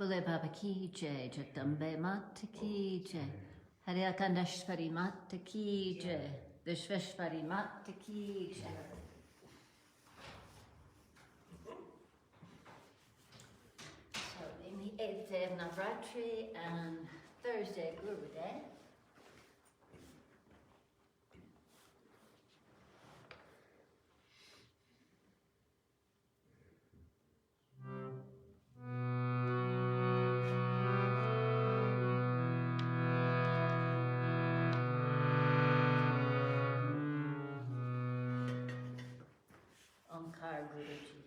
Bole Baba Ki Jai, Jagdambe Mata Ki Jai, Hare Akandashvari Mata Ki Jai, Vishveshvari Mata Ki Jai. So, in the 8th day of Navratri and Thursday, Guru Day, Omkar Guruji.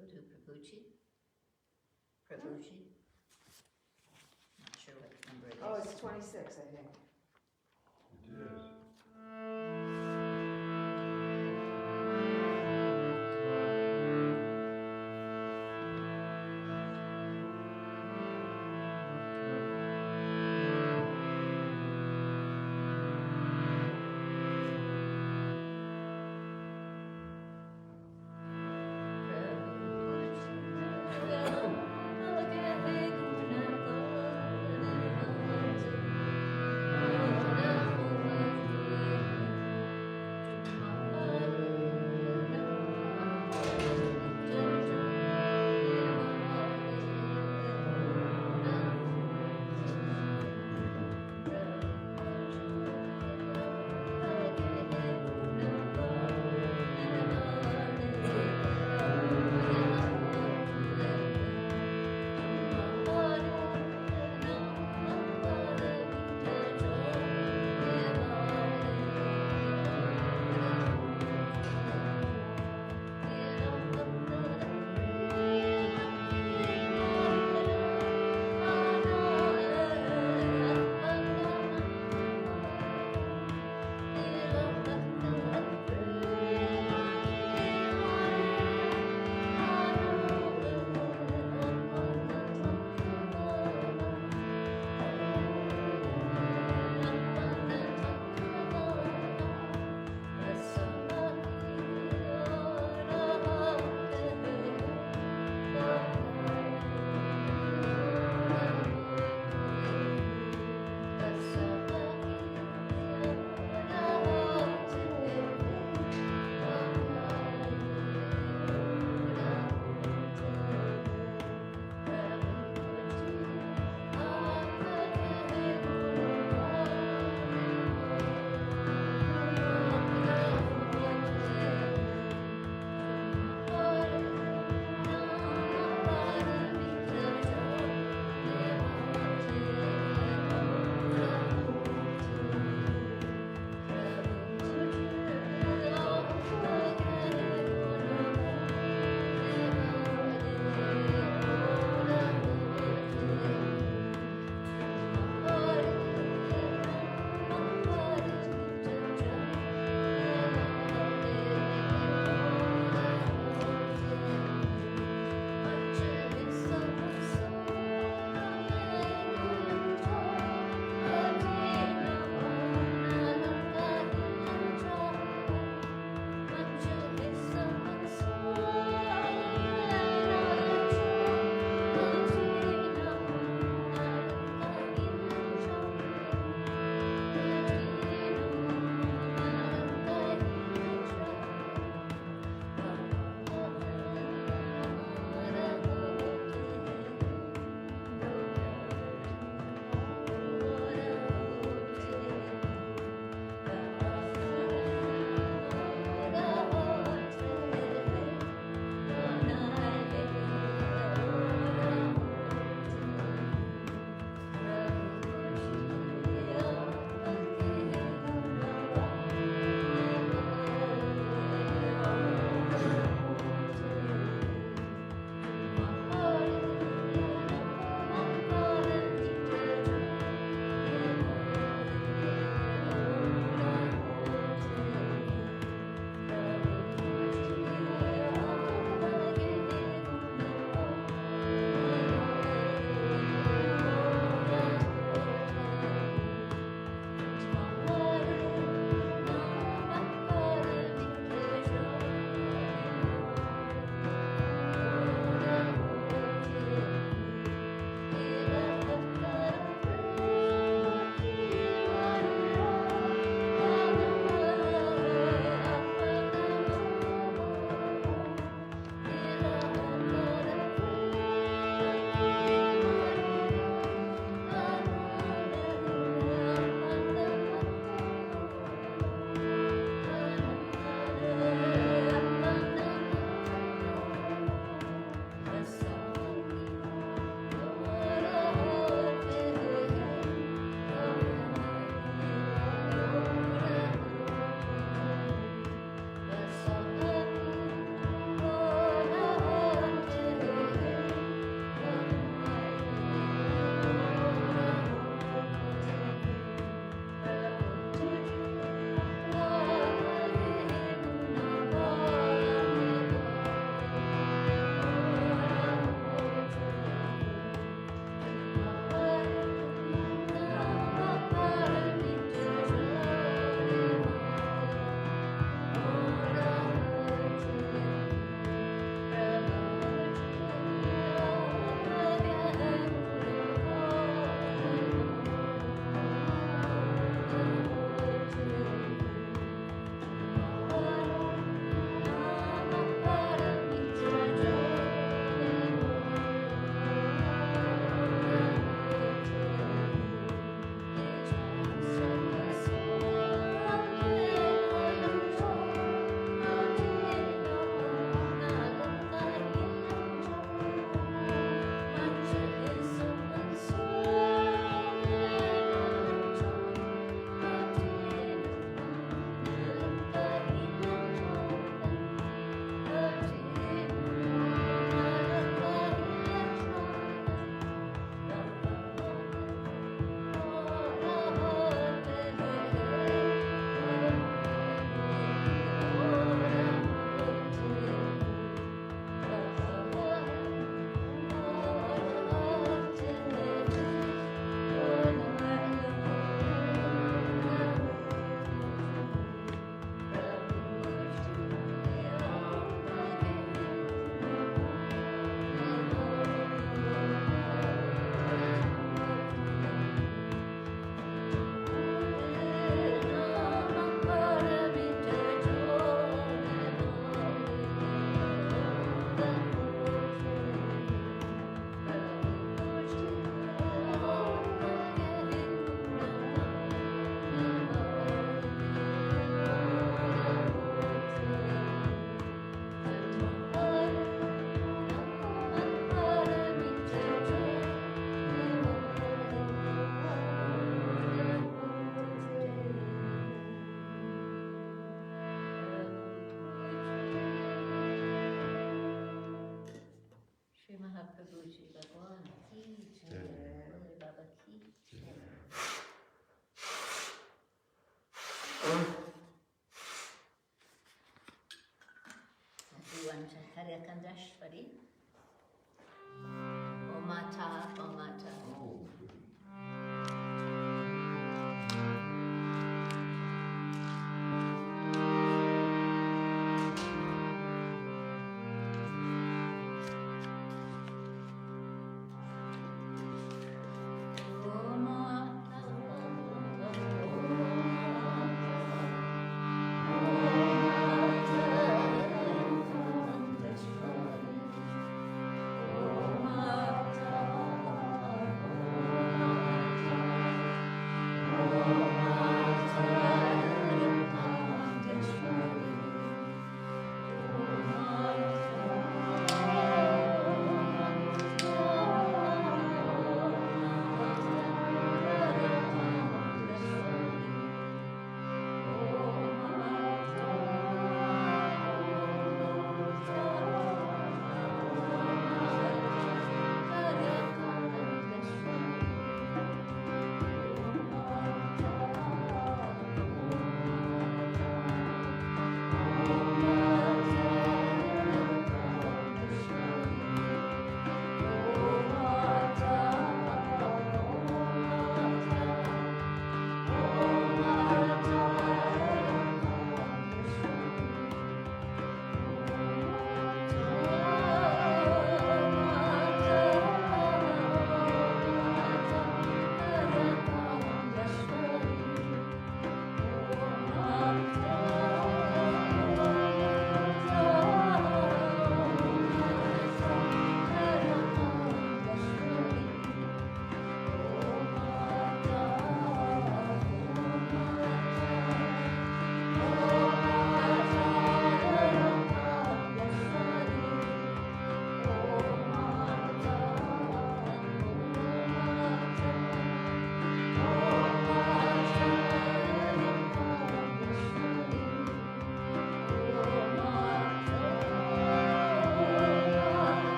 Voodoo Prabhuji. Prabhuji. Not sure what number it is. Oh, it's 26, I think. It is. everyone to Hare Kandashvari. Omata, Omata. Oh, good.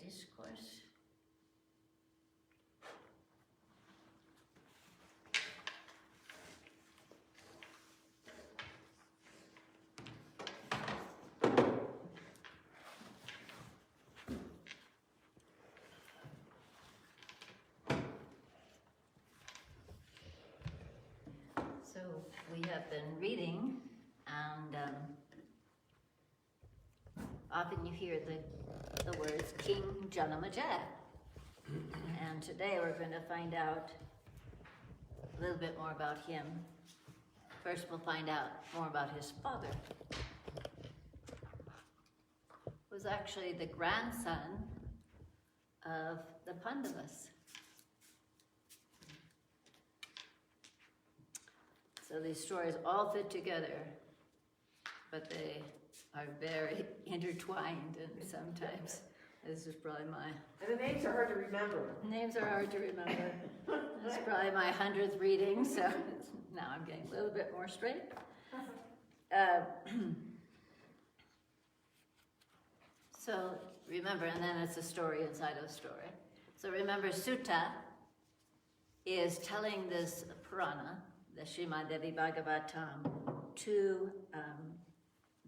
Discourse. So we have been reading, and often you hear the words King Janamajaya. And today we're going to find out a little bit more about him. First, we'll find out more about his father. Was actually the grandson of the Pandavas. So these stories all fit together, but they are very intertwined, and sometimes this is probably my... And the names are hard to remember. Names are hard to remember. It's probably my 100th reading, so now I'm getting a little bit more straight. So remember, and then it's a story inside of a story. So remember, Sutta is telling this Purana, the Srimad Devi Bhagavatam, to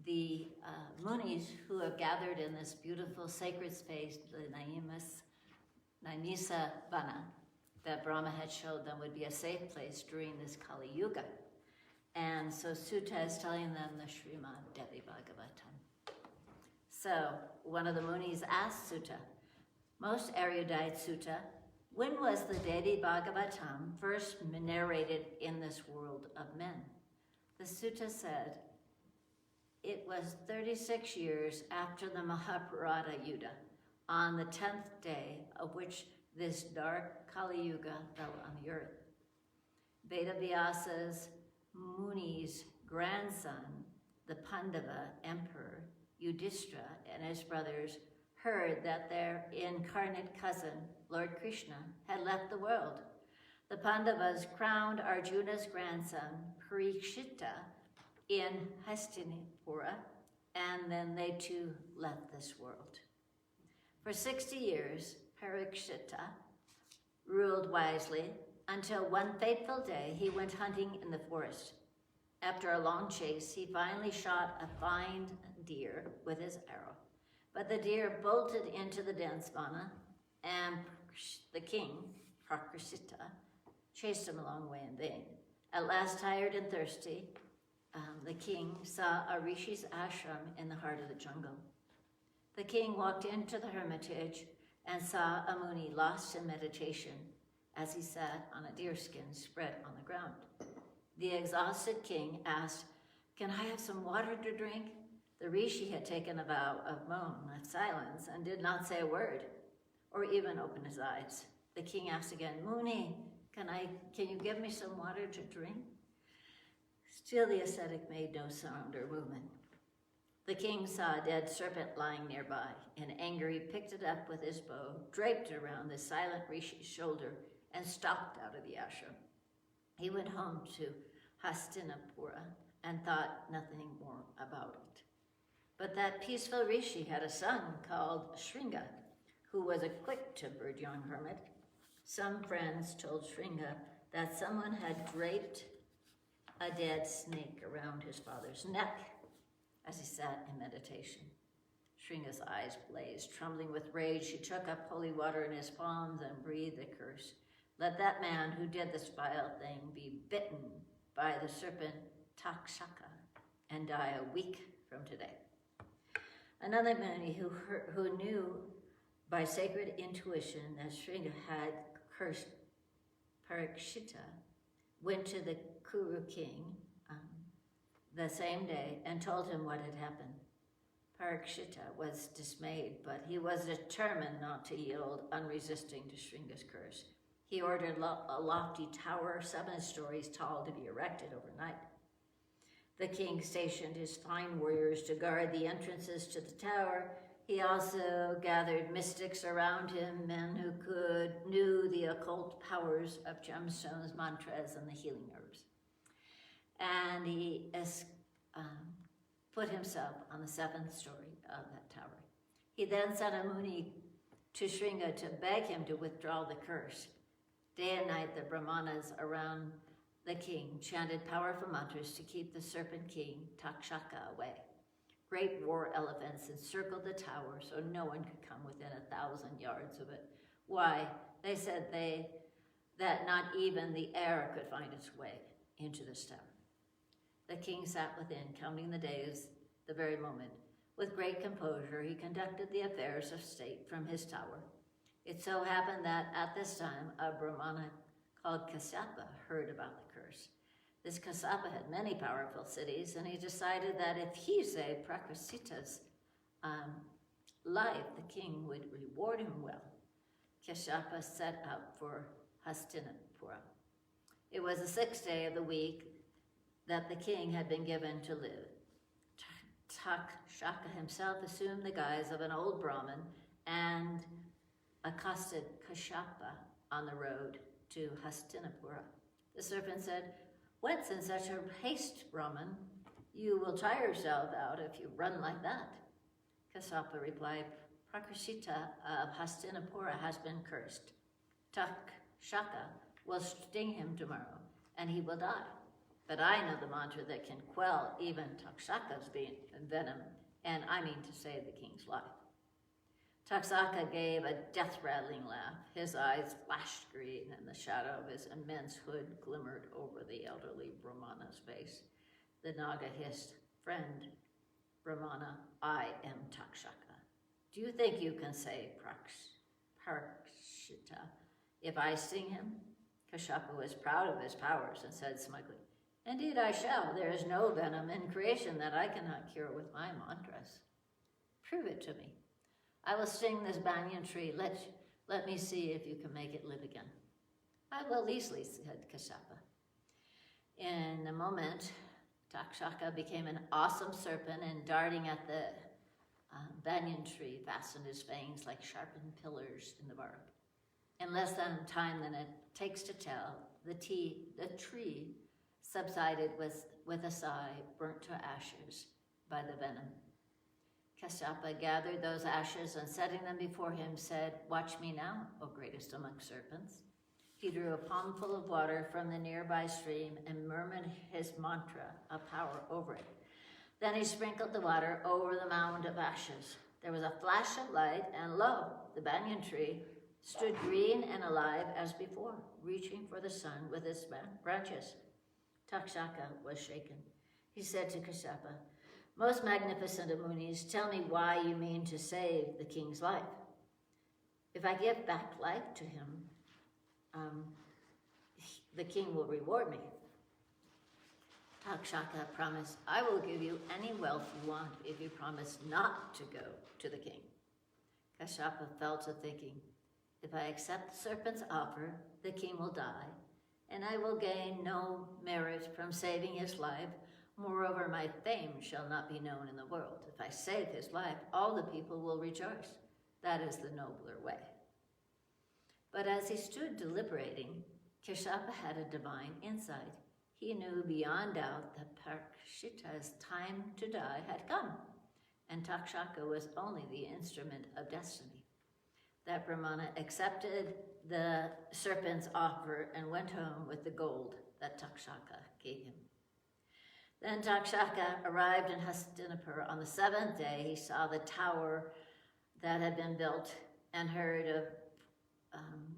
the munis who have gathered in this beautiful sacred space, the Naimisa Vana, that Brahma had showed them would be a safe place during this Kali Yuga. And so Sutta is telling them the Srimad Devi Bhagavatam. So one of the munis asked Sutta, most erudite Sutta, when was the Devi Bhagavatam first narrated in this world of men? The Sutta said, it was 36 years after the Mahabharata Yuddha, on the 10th day of which this dark Kali Yuga fell on the earth. Vedavyasa's Muni's grandson, the Pandava emperor, Yudhishthira, and his brothers heard that their incarnate cousin, Lord Krishna, had left the world. The Pandavas crowned Arjuna's grandson, Parikshita, in Hastinapura, and then they too left this world. For 60 years, Parikshita ruled wisely until one fateful day he went hunting in the forest. After a long chase, he finally shot a fine deer with his arrow. But the deer bolted into the dense vana, and the king, Parikshita, chased him a long way in vain. At last, tired and thirsty, the king saw a rishi's ashram in the heart of the jungle. The king walked into the hermitage and saw a muni lost in meditation as he sat on a deerskin spread on the ground. The exhausted king asked, "Can I have some water to drink?" The rishi had taken a vow of silence and did not say a word or even open his eyes. The king asked again, "Muni, can you give me some water to drink?" Still the ascetic made no sound or movement. The king saw a dead serpent lying nearby. In anger, he picked it up with his bow, draped it around the silent rishi's shoulder, and stalked out of the ashram. He went home to Hastinapura and thought nothing more about it. But that peaceful rishi had a son called Shringa, who was a quick-tempered young hermit. Some friends told Shringa that someone had draped a dead snake around his father's neck as he sat in meditation. Shringa's eyes blazed. Trembling with rage, he took up holy water in his palms and breathed a curse. Let that man who did this vile thing be bitten by the serpent Takshaka and die a week from today. Another muni who knew by sacred intuition that Shringa had cursed Parikshita went to the Kuru king the same day and told him what had happened. Parikshita was dismayed, but he was determined not to yield unresisting to Shringa's curse. He ordered a lofty tower 7 stories tall to be erected overnight. The king stationed his fine warriors to guard the entrances to the tower. He also gathered mystics around him, men who knew the occult powers of gemstones, mantras, and the healing herbs. And he put himself on the 7th story of that tower. He then sent a muni to Shringa to beg him to withdraw the curse. Day and night, the brahmanas around the king chanted powerful mantras to keep the serpent king, Takshaka, away. Great war elephants encircled the tower so no one could come within 1,000 yards of it. Why? They said that not even the air could find its way into this tower. The king sat within, counting the days, the very moment. With great composure, he conducted the affairs of state from his tower. It so happened that at this time, a brahmana called Kasyapa heard about the curse. This Kasyapa had many powerful cities, and he decided that if he saved Prakasita's life, the king would reward him well. Kasyapa set out for Hastinapura. It was the 6th day of the week that the king had been given to live. Takshaka himself assumed the guise of an old Brahmin and accosted Kashyapa on the road to Hastinapura. The serpent said, "Whence in such a haste, Brahmin? You will tire yourself out if you run like that." Kashyapa replied, "Prakashita of Hastinapura has been cursed. Takshaka will sting him tomorrow, and he will die. But I know the mantra that can quell even Takshaka's venom, and I mean to save the king's life." Takshaka gave a death-rattling laugh. His eyes flashed green, and the shadow of his immense hood glimmered over the elderly Brahmana's face. The Naga hissed, "Friend, Brahmana, I am Takshaka. Do you think you can save Prakshita if I sting him?" Kashyapa was proud of his powers and said smugly, "Indeed I shall. There is no venom in creation that I cannot cure with my mantras. Prove it to me. I will sting this banyan tree. Let me see if you can make it live again." "I will easily," said Kashyapa. In a moment, Takshaka became an awesome serpent, and darting at the banyan tree, fastened his fangs like sharpened pillars in the bark. In less time than it takes to tell, the tree subsided with a sigh, burnt to ashes by the venom. Kashyapa gathered those ashes and setting them before him said, "Watch me now, O greatest among serpents." He drew a palmful of water from the nearby stream and murmured his mantra of power over it. Then he sprinkled the water over the mound of ashes. There was a flash of light, and lo, the banyan tree stood green and alive as before, reaching for the sun with its branches. Takshaka was shaken. He said to Kashyapa, "Most magnificent of Munis, tell me why you mean to save the king's life. If I give back life to him, the king will reward me." Takshaka promised, "I will give you any wealth you want if you promise not to go to the king." Kashyapa fell to thinking, "If I accept the serpent's offer, the king will die, and I will gain no merit from saving his life. Moreover, my fame shall not be known in the world. If I save his life, all the people will rejoice. That is the nobler way." But as he stood deliberating, Kashyapa had a divine insight. He knew beyond doubt that Prakshita's time to die had come, and Takshaka was only the instrument of destiny. That Brahmana accepted the serpent's offer and went home with the gold that Takshaka gave him. Then Takshaka arrived in Hastinapura. On the 7th day, he saw the tower that had been built and heard of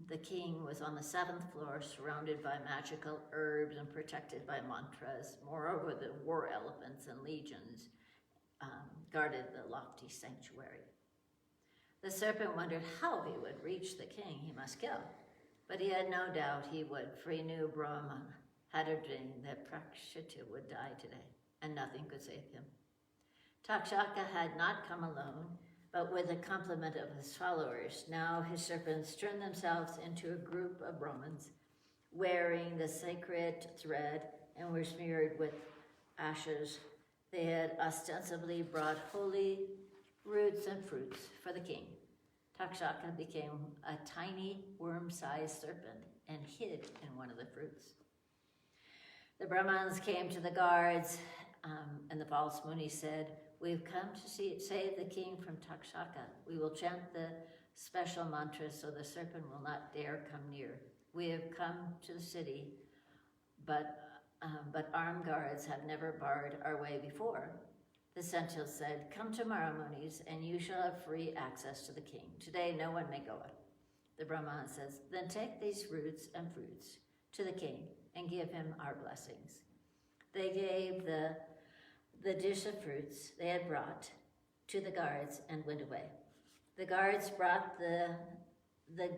the king was on the 7th floor, surrounded by magical herbs and protected by mantras. Moreover, the war elephants and legions guarded the lofty sanctuary. The serpent wondered how he would reach the king he must kill, but he had no doubt he would, for he knew Brahma had ordained that Prakshita would die today, and nothing could save him. Takshaka had not come alone, but with a complement of his followers. Now his serpents turned themselves into a group of Brahmins, wearing the sacred thread and were smeared with ashes. They had ostensibly brought holy roots and fruits for the king. Takshaka became a tiny worm-sized serpent and hid in one of the fruits. The Brahmins came to the guards, and the false Muni said, "We've come to save the king from Takshaka. We will chant the special mantra so the serpent will not dare come near. We have come to the city, but armed guards have never barred our way before." The sentinel said, "Come tomorrow, Munis, and you shall have free access to the king. Today no one may go." The Brahman says, "Then take these roots and fruits to the king and give him our blessings." They gave the dish of fruits they had brought to the guards and went away. The guards brought the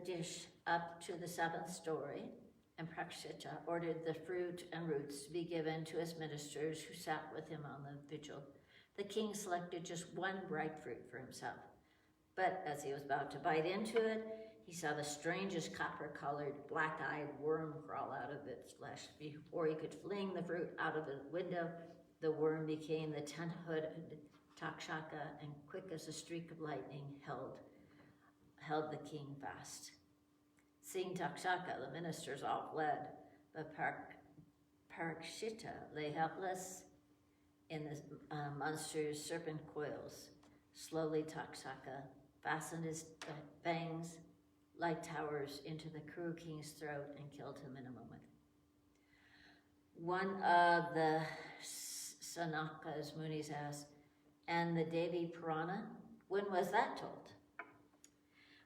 dish up to the 7th story, and Prakshita ordered the fruit and roots to be given to his ministers who sat with him on the vigil. The king selected just one bright fruit for himself. But as he was about to bite into it, he saw the strangest copper-colored, black-eyed worm crawl out of its flesh. Before he could fling the fruit out of the window, the worm became the tent-hooded Takshaka, and quick as a streak of lightning held the king fast. Seeing Takshaka, the ministers all fled, but Parikshita lay helpless in the monster's serpent coils. Slowly Takshaka fastened his fangs like towers into the Kuru king's throat and killed him in a moment. One of the Sanaka's Munis asked, "And the Devi Purana, when was that told?"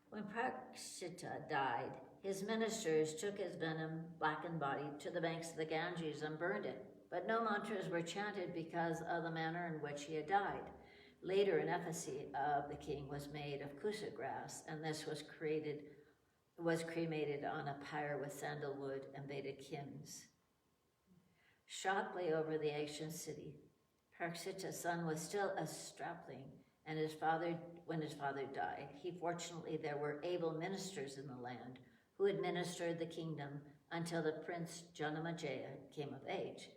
When Parikshita died, his ministers took his venom-blackened body to the banks of the Ganges and burned it, but no mantras were chanted because of the manner in which he had died. Later, an effigy of the king was made of kusa grass, and this was cremated on a pyre with sandalwood and Vedic hymns. Shock lay over the ancient city. Parikshita's son was still a strapling, and when his father died, fortunately there were able ministers in the land who administered the kingdom until the prince Janamejaya came of age.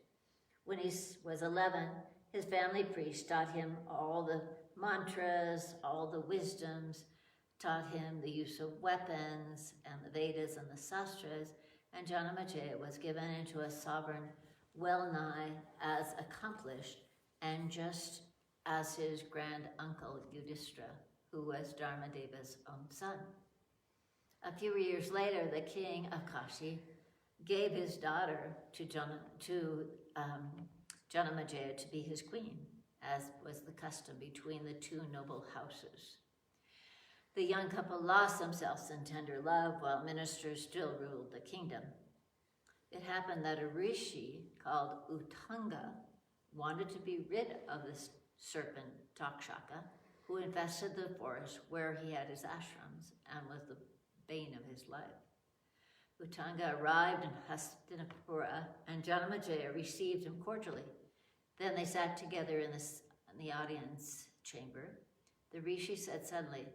When he was 11, his family priest taught him all the mantras, all the wisdoms, taught him the use of weapons and the Vedas and the Sastras, and Janamejaya was given into a sovereign well-nigh as accomplished and just as his grand uncle Yudhishthira, who was Dharmadeva's own son. A few years later, the king of Kashi gave his daughter to Janamejaya to be his queen, as was the custom between the two noble houses. The young couple lost themselves in tender love while ministers still ruled the kingdom. It happened that a rishi called Uttanga wanted to be rid of this serpent Takshaka, who infested the forest where he had his ashrams and was the bane of his life. Uttanga arrived in Hastinapura, and Janamejaya received him cordially. Then they sat together in the audience chamber. The rishi said suddenly,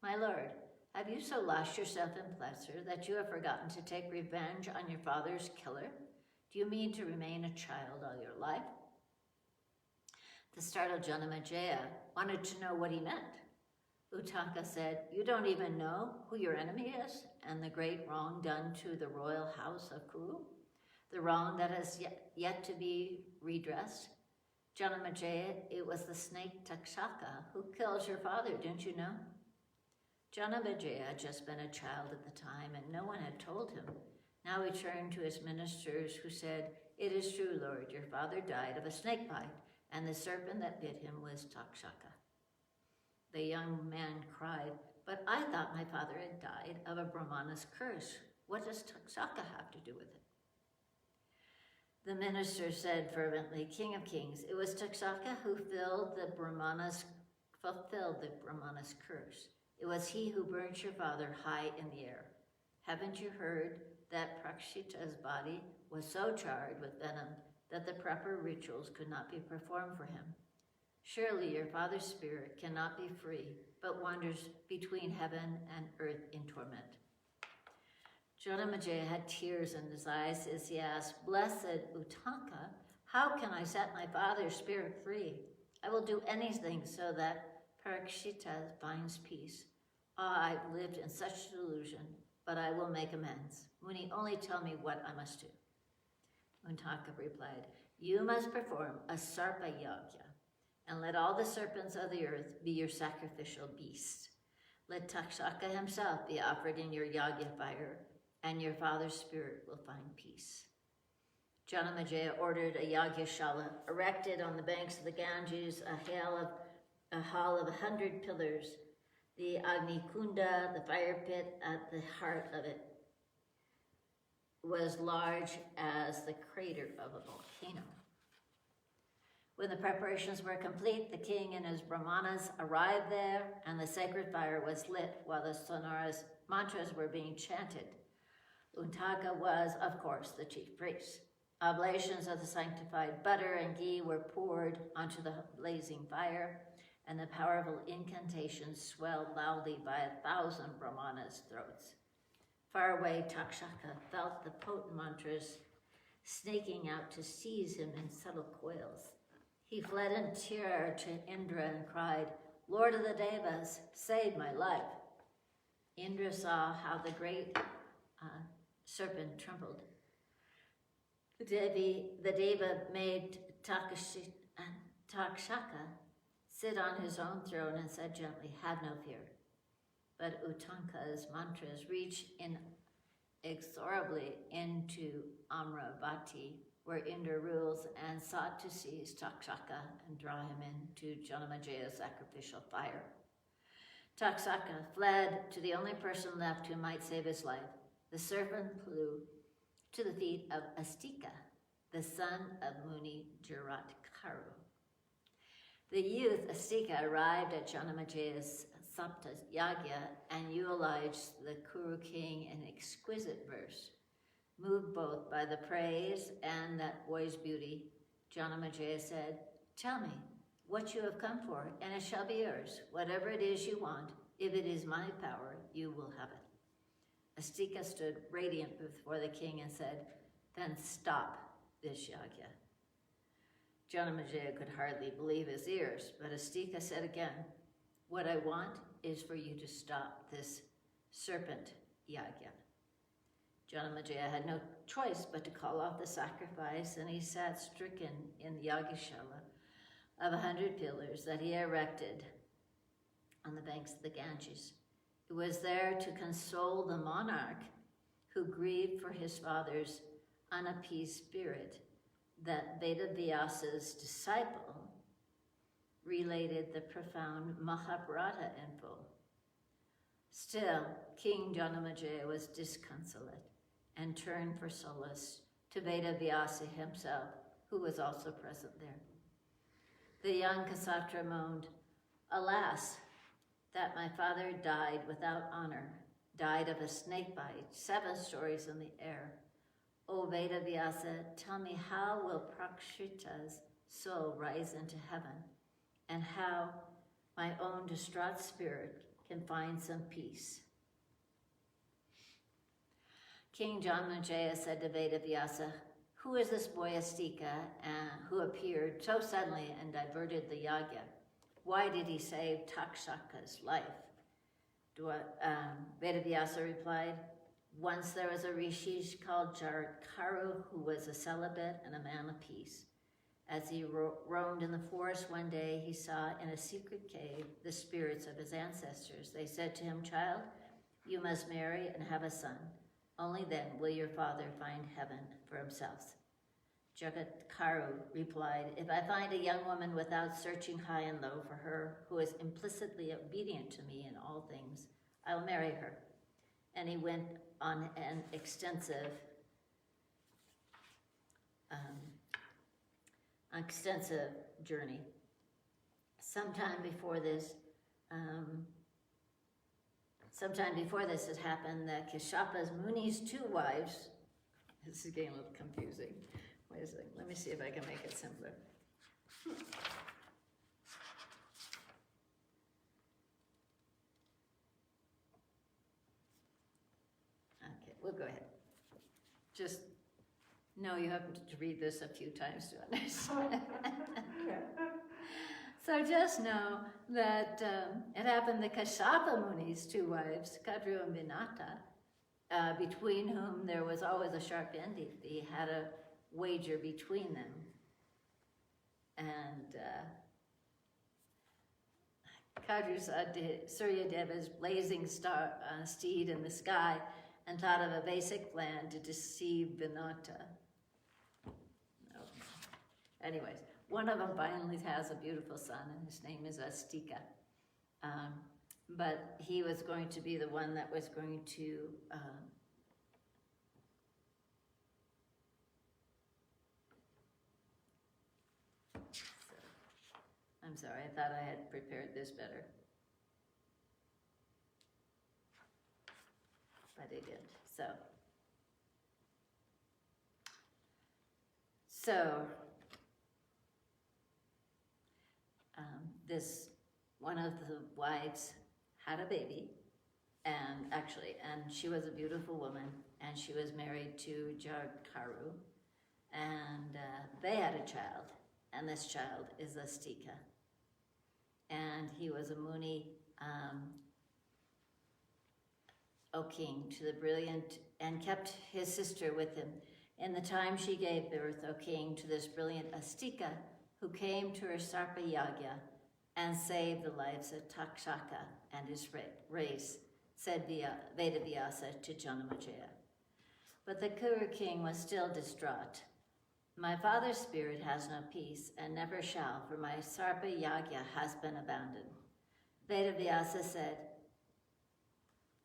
"My lord, have you so lost yourself in pleasure that you have forgotten to take revenge on your father's killer? Do you mean to remain a child all your life?" The startled Janamejaya wanted to know what he meant. Uttanga said, "You don't even know who your enemy is and the great wrong done to the royal house of Kuru? The wrong that has yet to be redressed? Janamejaya, it was the snake Takshaka who killed your father, didn't you know?" Janamejaya had just been a child at the time and no one had told him. Now he turned to his ministers who said, "It is true, Lord, your father died of a snake bite, and the serpent that bit him was Takshaka." The young man cried, "But I thought my father had died of a Brahmana's curse. What does Takshaka have to do with it?" The minister said fervently, "King of kings, it was Takshaka who fulfilled the Brahmana's curse. It was he who burnt your father high in the air. Haven't you heard that Prakshita's body was so charred with venom that the proper rituals could not be performed for him? Surely your father's spirit cannot be free, but wanders between heaven and earth in torment." Janamejaya had tears in his eyes as he asked, "Blessed Uttanga, how can I set my father's spirit free? I will do anything so that Parikshita finds peace. I've lived in such delusion, but I will make amends. Muni, only tell me what I must do." Uttanga replied, "You must perform a sarpa yagya, and let all the serpents of the earth be your sacrificial beasts. Let Takshaka himself be offered in your yagya fire, and your father's spirit will find peace." Janamejaya ordered a yagyashala erected on the banks of the Ganges, a hall of 100 pillars, the Agni Kunda, the fire pit at the heart of it, was large as the crater of a volcano. When the preparations were complete, the king and his brahmanas arrived there, and the sacred fire was lit while the sonorous mantras were being chanted. Untaka was, of course, the chief priest. Oblations of the sanctified butter and ghee were poured onto the blazing fire, and the powerful incantations swelled loudly by 1,000 brahmanas' throats. Far away, Takshaka felt the potent mantras snaking out to seize him in subtle coils. He fled in terror to Indra and cried, "Lord of the Devas, save my life." Indra saw how the great serpent trembled. The Deva made Takshaka sit on his own throne and said gently, "Have no fear." But Uttanka's mantras reached inexorably into Amravati, where Indra rules, and sought to seize Takshaka and draw him into Janamajaya's sacrificial fire. Takshaka fled to the only person left who might save his life. The serpent flew to the feet of Astika, the son of Muni Jaratkaru. The youth Astika arrived at Janamajaya's Sapta Yagya and eulogized the Kuru king in exquisite verse. Moved both by the praise and that boy's beauty, Janamajaya said, "Tell me what you have come for, and it shall be yours. Whatever it is you want, if it is my power, you will have it." Astika stood radiant before the king and said, "Then stop this yagya." Janamajaya could hardly believe his ears, but Astika said again, "What I want is for you to stop this serpent yagya." Janamajaya had no choice but to call off the sacrifice, and he sat stricken in the yagashala of 100 pillars that he erected on the banks of the Ganges. It was there to console the monarch who grieved for his father's unappeased spirit that Vedavyas's disciple related the profound Mahabharata info. Still, King Janamajaya was disconsolate and turned for solace to Vedavyasa himself, who was also present there. The young Kasatra moaned, "Alas, that my father died without honor, died of a snake bite, 7 stories in the air. O Vedavyasa, tell me, how will Prakshita's soul rise into heaven, and how my own distraught spirit can find some peace?" King Janamajaya said to Vedavyasa, "Who is this boy Astika who appeared so suddenly and diverted the yagya? Why did he save Takshaka's life?" Vedavyasa replied, "Once there was a rishi called Jaratkaru who was a celibate and a man of peace. As he roamed in the forest one day, he saw in a secret cave the spirits of his ancestors. They said to him, 'Child, you must marry and have a son. Only then will your father find heaven for himself.' Jagatkaru replied, 'If I find a young woman without searching high and low for her, who is implicitly obedient to me in all things, I'll marry her.' And he went on an extensive journey. Sometime before this had happened, that Kashyapa Muni's 2 wives, this is getting a little confusing. Wait a second, let me see if I can make it simpler. Okay, we'll go ahead. Just know you have to read this a few times to understand. So just know that it happened that Kashyapa Muni's 2 wives, Kadru and Vinata, between whom there was always a sharp ending. They had a wager between them. And Kadru saw Suryadeva's blazing steed in the sky and thought of a basic plan to deceive Vinata. No. Anyways, one of them finally has a beautiful son, and his name is Astika. But he was going to be the one that was going to I'm sorry, I thought I had prepared this better. But I didn't. So, So, one of the wives had a baby, and she was a beautiful woman, and she was married to Jarkaru, and they had a child, and this child is Astika. And he was a Muni, O king, to the brilliant, and kept his sister with him. In the time she gave birth, O king, to this brilliant Astika, who came to her Sarpa Yagya and saved the lives of Takshaka and his race, said Vedavyasa to Janamajaya. But the Kuru king was still distraught. My father's spirit has no peace and never shall, for my Sarpa Yagya has been abandoned. Vedavyasa said,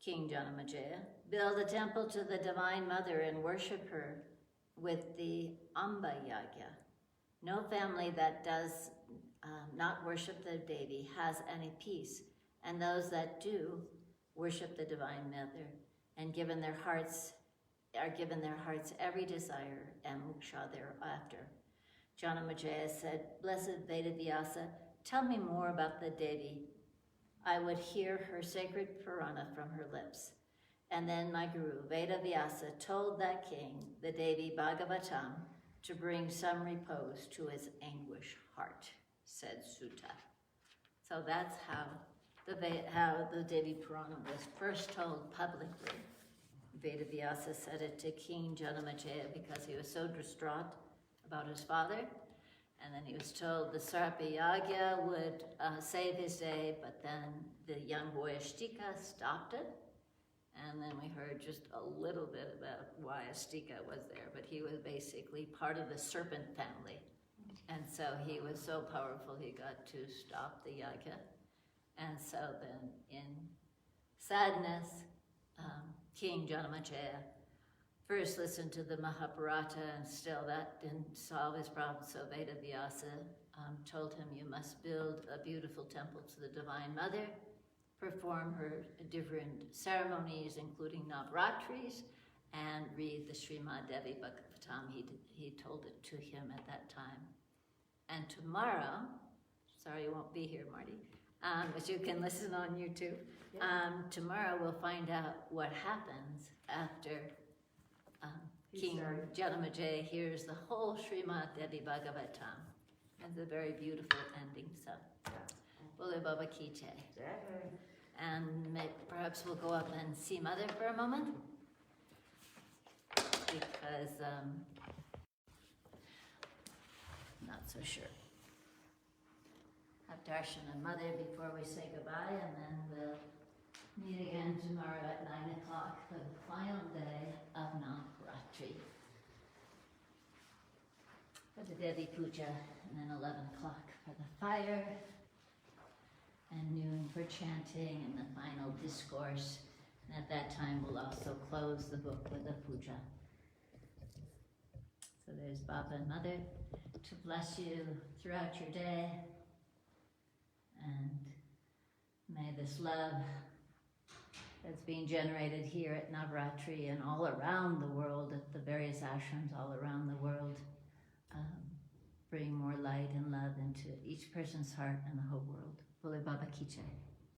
King Janamajaya, build a temple to the Divine Mother and worship her with the Amba Yagya. No family that does not worship the Devi has any peace, and those that do worship the Divine Mother and are given their hearts every desire and moksha thereafter. Janamajaya said, Blessed Vedavyasa, tell me more about the Devi. I would hear her sacred Purana from her lips. And then my guru, Vedavyasa, told that king, the Devi Bhagavatam, to bring some repose to his anguished heart, said Sutta. So that's how the Devi Purana was first told publicly. Vedavyasa said it to King Janamajaya because he was so distraught about his father. And then he was told the Sarpa Yagya would save his day, but then the young boy Astika stopped it. And then we heard just a little bit about why Astika was there, but he was basically part of the serpent family. And so he was so powerful he got to stop the Yagya. And so then in sadness, King Janamajaya first listened to the Mahabharata, and still that didn't solve his problem. So Vedavyasa told him, you must build a beautiful temple to the Divine Mother, perform her different ceremonies, including Navratris, and read the Srimad Devi Bhagavatam. He told it to him at that time. And tomorrow, sorry you won't be here, Marty, but you can listen on YouTube. Tomorrow we'll find out what happens after King Janamajaya hears the whole Srimad Devi Bhagavatam. It's a very beautiful ending. So, Bole Baba Ki Jai. And perhaps we'll go up and see Mother for a moment, because not so sure. Have darshan and Mother before we say goodbye, and then we'll meet again tomorrow at 9 o'clock for the final day of Navratri, for the Devi Puja, and then 11 o'clock for the fire, and noon for chanting, and the final discourse. And at that time, we'll also close the book with a puja. So there's Baba and Mother to bless you throughout your day. And may this love that's being generated here at Navratri and all around the world, at the various ashrams all around the world, bring more light and love into each person's heart and the whole world. Bole Baba Ki Jai.